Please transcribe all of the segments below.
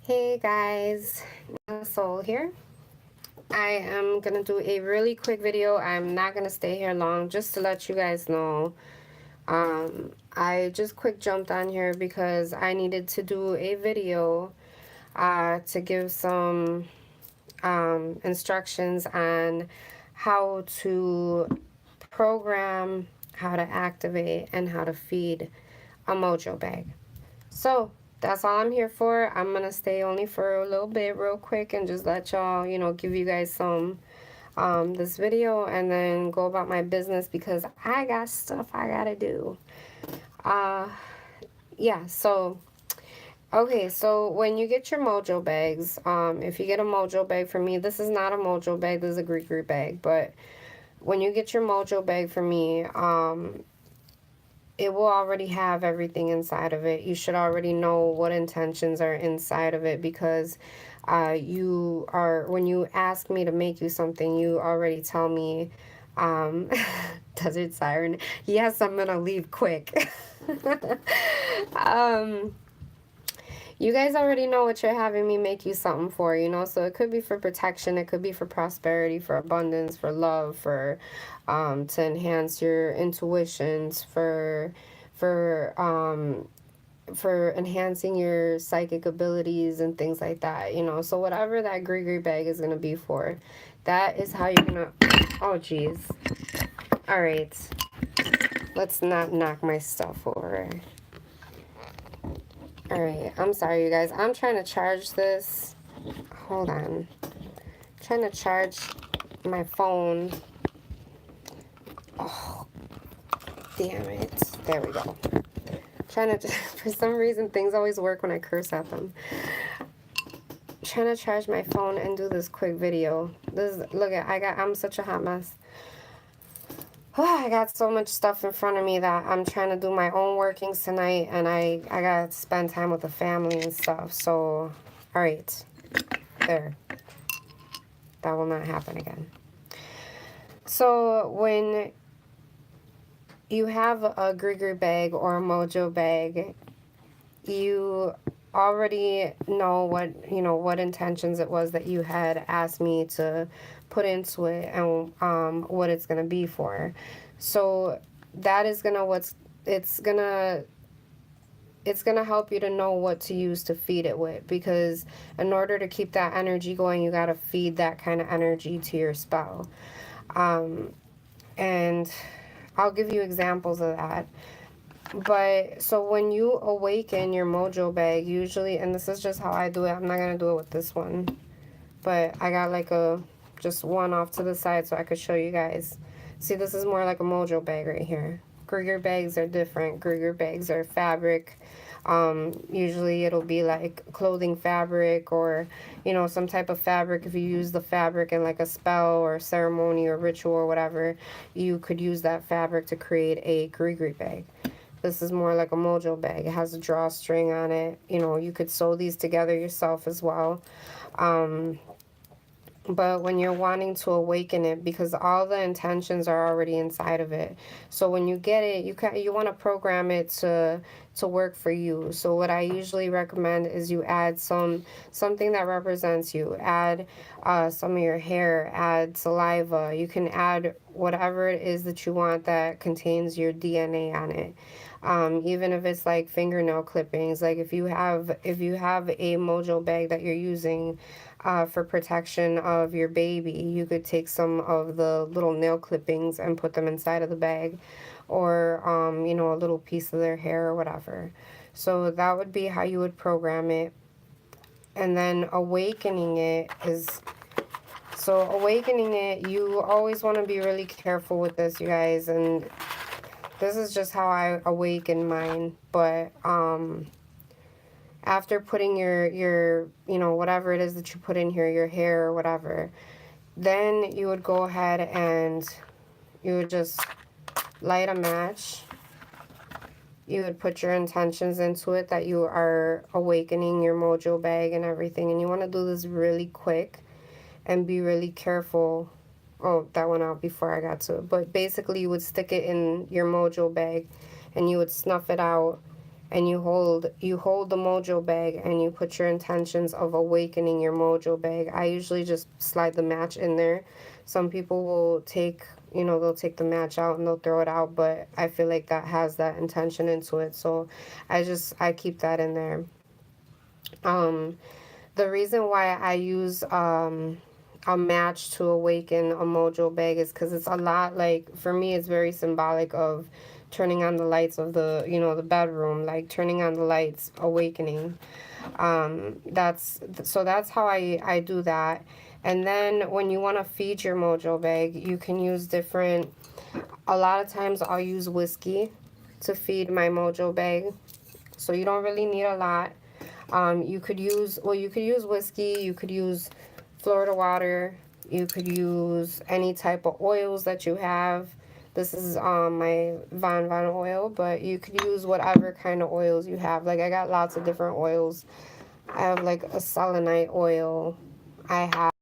Hey guys, Soul here. I am gonna do a really quick video. I'm not gonna stay here long, just to let you guys know. I just quick jumped on here because I needed to do a video to give some instructions on how to program, how to activate, and how to feed a Mojo bag. So that's all I'm here for. I'm gonna stay only for a little bit real quick and just let y'all, give you guys some this video and then go about my business because I got stuff I gotta do. Uh yeah, so okay, so when you get your Mojo bags, if you get a Mojo bag, for me, this is not a Mojo bag, this is a GrisGris bag, but when you get your Mojo bag for me, it will already have everything inside of it. You should already know what intentions are inside of it because when you ask me to make you something, you already tell me, um, Desert Siren, yes, I'm gonna leave quick. um, you guys already know what you're having me make you something for, so it could be for protection, it could be for prosperity, for abundance, for love, for to enhance your intuitions, for for enhancing your psychic abilities and things like that, so whatever that GrisGris bag is going to be for, that is how you're gonna, oh geez, all right, let's not knock my stuff over. All right, I'm sorry, you guys. I'm trying to charge this. Hold on. I'm trying to charge my phone. Oh, damn it. There we go. Trying to, for some reason, things always work when I curse at them. Trying to charge my phone and do this quick video. Look at, I'm such a hot mess. Oh, I got so much stuff in front of me that I'm trying to do my own workings tonight, and I got to spend time with the family and stuff. So, all right, there. That will not happen again. So, when you have a GrisGris bag or a Mojo bag, you already know what intentions it was that you had asked me to put into it and what it's gonna be for. So that is it's gonna help you to know what to use to feed it with, because in order to keep that energy going, you gotta feed that kind of energy to your spell. And I'll give you examples of that. But so when you awaken your Mojo bag, usually, and this is just how I do it, I'm not going to do it with this one, but I got like just one off to the side so I could show you guys. See, this is more like a Mojo bag right here. GrisGris bags are different. GrisGris bags are fabric. Usually it'll be like clothing fabric or, some type of fabric. If you use the fabric in like a spell or ceremony or ritual or whatever, you could use that fabric to create a GrisGris bag. This is more like a Mojo bag. It has a drawstring on it. You could sew these together yourself as well. But when you're wanting to awaken it, because all the intentions are already inside of it, so when you get it, you want to program it to work for you. So what I usually recommend is you add something that represents you. Add some of your hair, add saliva. You can add whatever it is that you want that contains your DNA on it. Even if it's like fingernail clippings, like if you have a Mojo bag that you're using for protection of your baby, you could take some of the little nail clippings and put them inside of the bag, or a little piece of their hair or whatever. So that would be how you would program it. And then awakening it, you always want to be really careful with this, you guys, and this is just how I awaken mine. But after putting your whatever it is that you put in here, your hair or whatever, then you would go ahead and you would just light a match. You would put your intentions into it that you are awakening your Mojo bag and everything, and you want to do this really quick and be really careful. Oh, that went out before I got to it. But basically you would stick it in your Mojo bag and you would snuff it out, and you hold the Mojo bag and you put your intentions of awakening your Mojo bag. I usually just slide the match in there. Some people will take, you know, they'll take the match out and they'll throw it out, but I feel like that has that intention into it, so I keep that in there. The reason why I use a match to awaken a Mojo bag is because it's a lot, like, for me it's very symbolic of turning on the lights of the, you know, the bedroom, like turning on the lights, awakening. That's how I do that. And then when you want to feed your Mojo bag, you can use different, a lot of times I'll use whiskey to feed my Mojo bag, so you don't really need a lot. You could use, well, you could use whiskey, you could use Florida water, you could use any type of oils that you have. This is my Von oil, but you could use whatever kind of oils you have. Like, I got lots of different oils. I have like a selenite oil. I have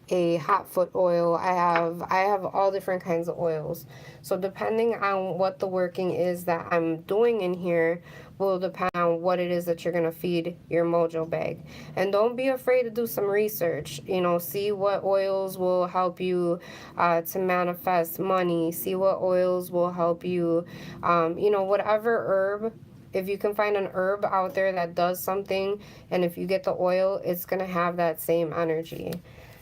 a hot foot oil. I have all different kinds of oils. So depending on what the working is that I'm doing in here will depend on what it is that you're going to feed your Mojo bag. And don't be afraid to do some research. You know, see what oils will help you to manifest money. See what oils will help you, you know, whatever herb. If you can find an herb out there that does something, and if you get the oil, it's going to have that same energy.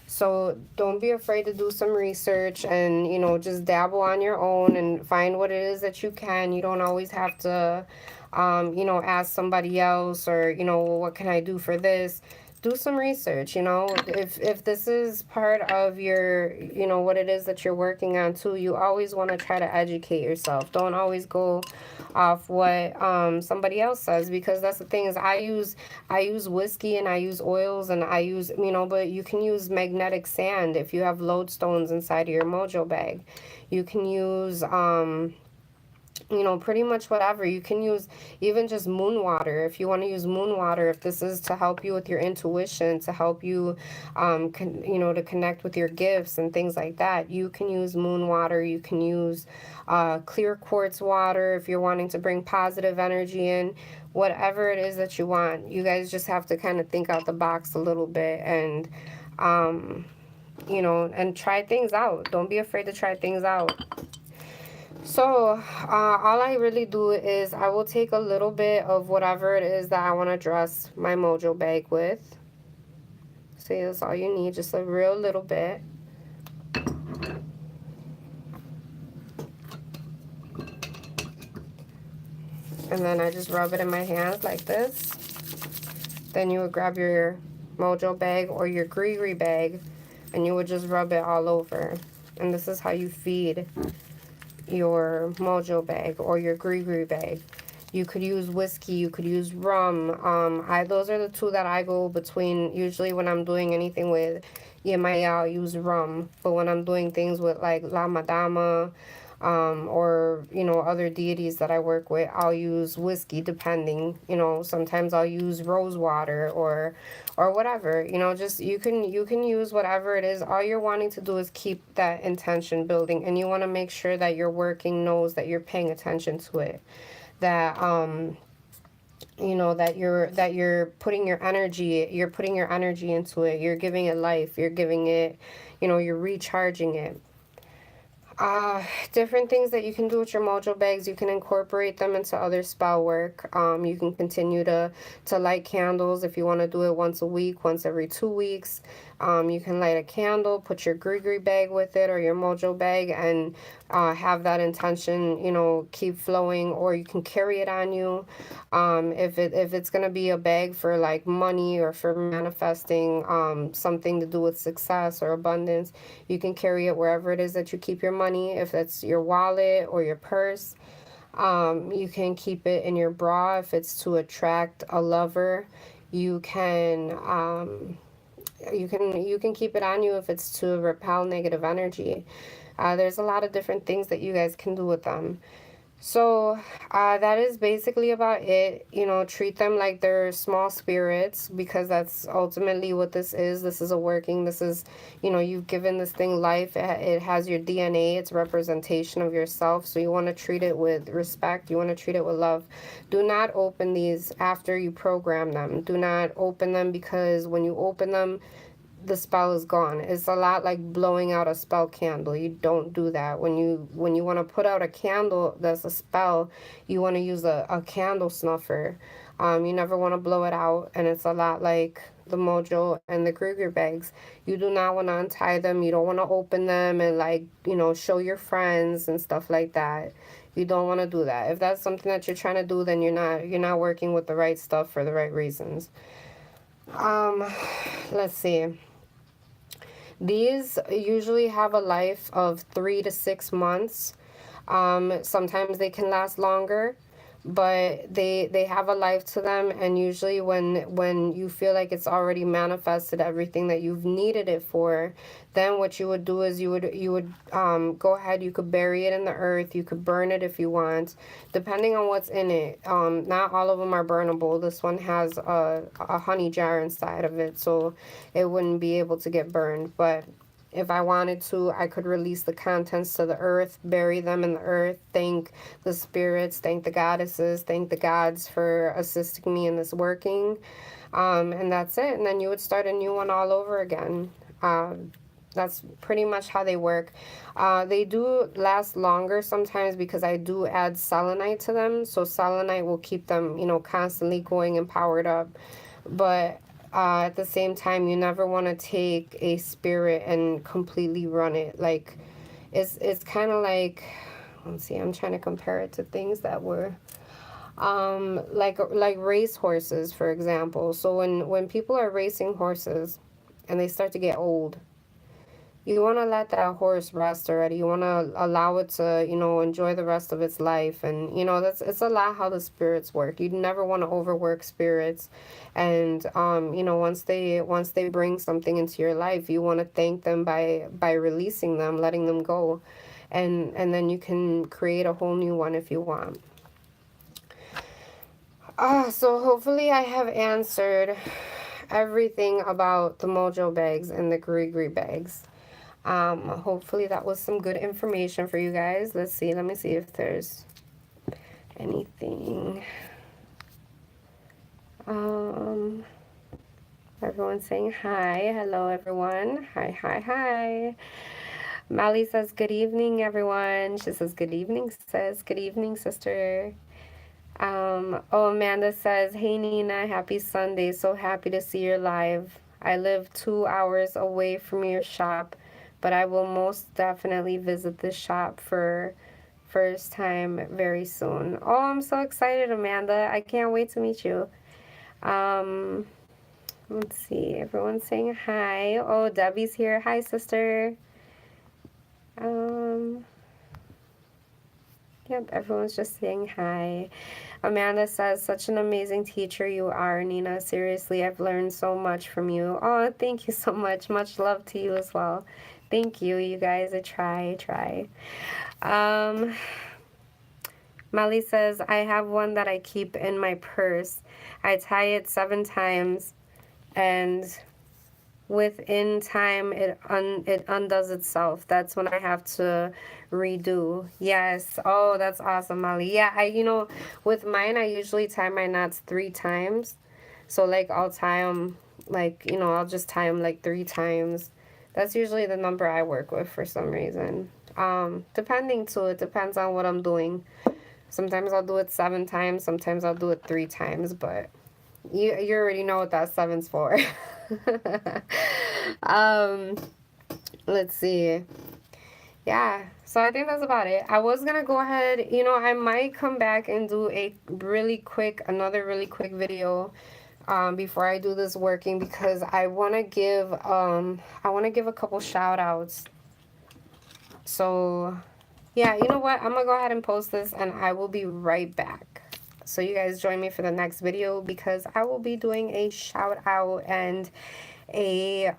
So don't be afraid to do some research and, you know, just dabble on your own and find what it is that you can. You don't always have to, you know, ask somebody else or, you know, what can I do for this? Do some research, you know. If this is part of your, you know, what it is that you're working on too, you always want to try to educate yourself. Don't always go off what somebody else says, because that's the thing is I use whiskey and I use oils and I use, you know, but you can use magnetic sand if you have lodestones inside of your Mojo bag. You can use you know, pretty much whatever. You can use even just moon water if you want to use moon water, if this is to help you with your intuition, to help you you know, to connect with your gifts and things like that. You can use moon water. You can use clear quartz water if you're wanting to bring positive energy in. Whatever it is that you want, you guys just have to kind of think out the box a little bit and you know, and try things out. Don't be afraid to try things out. So all I really do is I will take a little bit of whatever it is that I want to dress my Mojo bag with. See, that's all you need, just a real little bit. And then I just rub it in my hands like this. Then you would grab your Mojo bag or your GrisGris bag and you would just rub it all over. And this is how you feed your Mojo bag or your GrisGris bag. You could use whiskey, you could use rum. Those are the two that I go between. Usually when I'm doing anything with Yemaya, I'll use rum. But when I'm doing things with like La Madama, or, you know, other deities that I work with, I'll use whiskey depending, you know, sometimes I'll use rose water or whatever, you know, just you can use whatever it is. All you're wanting to do is keep that intention building, and you want to make sure that your working knows that you're paying attention to it, that you know, that you're putting your energy into it, you're giving it life, you're giving it, you know, you're recharging it. Different things that you can do with your Mojo bags. You can incorporate them into other spell work. You can continue to light candles if you want to do it once a week, once every 2 weeks. You can light a candle, put your GrisGris bag with it or your Mojo bag, and have that intention, you know, keep flowing, or you can carry it on you. If it's going to be a bag for like money or for manifesting something to do with success or abundance, you can carry it wherever it is that you keep your money. If it's your wallet or your purse, you can keep it in your bra if it's to attract a lover. You can you can keep it on you if it's to repel negative energy. There's a lot of different things that you guys can do with them. So that is basically about it. You know, treat them like they're small spirits, because that's ultimately what this is. This is a working, this is, you know, you've given this thing life. It has your DNA. It's a representation of yourself. So you want to treat it with respect. You want to treat it with love. Do not open these after you program them. Do not open them, because when you open them, the spell is gone. It's a lot like blowing out a spell candle. You don't do that. When you want to put out a candle that's a spell, you want to use a candle snuffer. You never want to blow it out, and it's a lot like the Mojo and the GrisGris bags. You do not want to untie them. You don't want to open them and, like, you know, show your friends and stuff like that. You don't want to do that. If that's something that you're trying to do, then you're not working with the right stuff for the right reasons. Let's see. These usually have a life of 3 to 6 months. Sometimes they can last longer, but they have a life to them. And usually when you feel like it's already manifested everything that you've needed it for, then what you would do is you would go ahead. You could bury it in the earth. You could burn it if you want, depending on what's in it. Not all of them are burnable. This one has a honey jar inside of it, so it wouldn't be able to get burned. But if I wanted to, I could release the contents to the earth, bury them in the earth, thank the spirits, thank the goddesses, thank the gods for assisting me in this working. And that's it. And then you would start a new one all over again. That's pretty much how they work. They do last longer sometimes because I do add selenite to them. So selenite will keep them, you know, constantly going and powered up. But at the same time, you never want to take a spirit and completely run it. Like, it's kind of like, let's see, I'm trying to compare it to things that were like race horses, for example. So when people are racing horses and they start to get old, you want to let that horse rest already. You want to allow it to, you know, enjoy the rest of its life. And, you know, it's a lot how the spirits work. You never want to overwork spirits. And, you know, once they bring something into your life, you want to thank them by releasing them, letting them go. And then you can create a whole new one if you want. So hopefully I have answered everything about the Mojo bags and the GrisGris bags. Hopefully that was some good information for you guys. Let's see. Let me see if there's anything. Everyone's saying hi. Hello, everyone. Hi, hi, hi. Mally says, good evening, everyone. She says, good evening, sis. Good evening, sister. Oh, Amanda says, hey, Nina, happy Sunday. So happy to see you're live. I live 2 hours away from your shop, but I will most definitely visit this shop for first time very soon. Oh, I'm so excited, Amanda. I can't wait to meet you. Let's see. Everyone's saying hi. Oh, Debbie's here. Hi, sister. Yep, everyone's just saying hi. Amanda says, such an amazing teacher you are, Nina. Seriously, I've learned so much from you. Oh, thank you so much. Much love to you as well. Thank you, you guys. I try. Molly says, I have one that I keep in my purse. I tie it 7 times, and within time it undoes itself. That's when I have to redo. Yes. Oh, that's awesome, Molly. Yeah, you know, with mine, I usually tie my knots 3 times. So, like, I'll tie them, like, you know, I'll just tie them, like, 3 times. That's usually the number I work with for some reason. Depending, too. It depends on what I'm doing. Sometimes I'll do it 7 times. Sometimes I'll do it 3 times. But you already know what that 7's for. Let's see. Yeah, so I think that's about it. I was gonna go ahead, you know, I might come back and do another really quick video before I do this working, because I want to give a couple shout outs. So yeah, you know what, I'm gonna go ahead and post this and I will be right back. So you guys join me for the next video, because I will be doing a shout out and a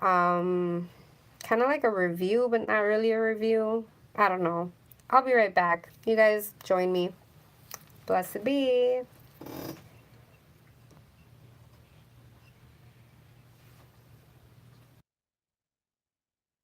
kind of like a review, but not really a review. I don't know. I'll be right back. You guys join me. Blessed be.